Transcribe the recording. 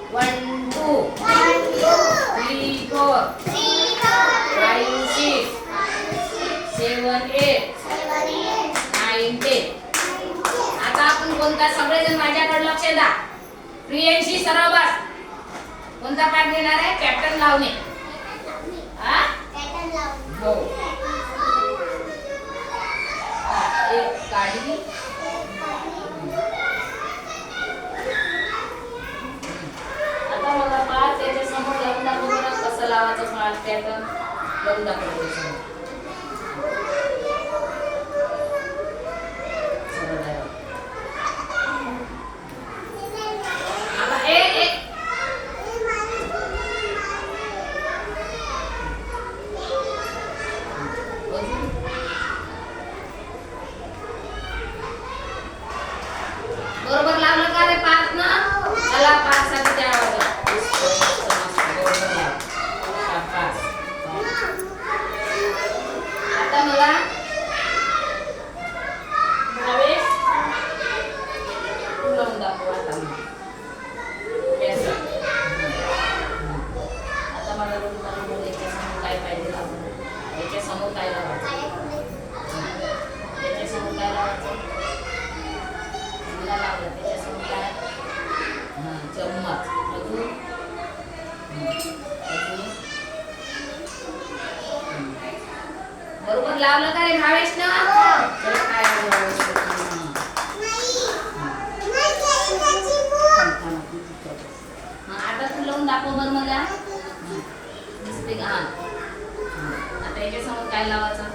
1 2 3 4 5 6 7 8 9 10. आता आपण कोणता सगळेजण माझ्याकडे लक्ष द्या. प्रियांशी सरळ बस. कोणता पाठ घेणार आहे? पॅटर्न लावणे. हा? हो. एक काढली. आता मला पाच त्याच्या समोर लावून दाखव बरं कसं लावायचं पाच पॅटर्न लावून दाखव. बरोबर लावलं का रे पाच ना? चला पाच साठी त्या आता मला भावेश तू लावून दाखव. आता मला याच्या समोर काय पाहिजे लावून. याच्या समोर काय लावायचं? याच्या समोर काय लावायचं? लावलं त्याच्यासमोर काय? चम्मच. अजून बरोबर लावलं का रे भावेश ना? चला काय आता तू लावून दाखव बरं मला. आता याच्यासमोर काय लावायचं?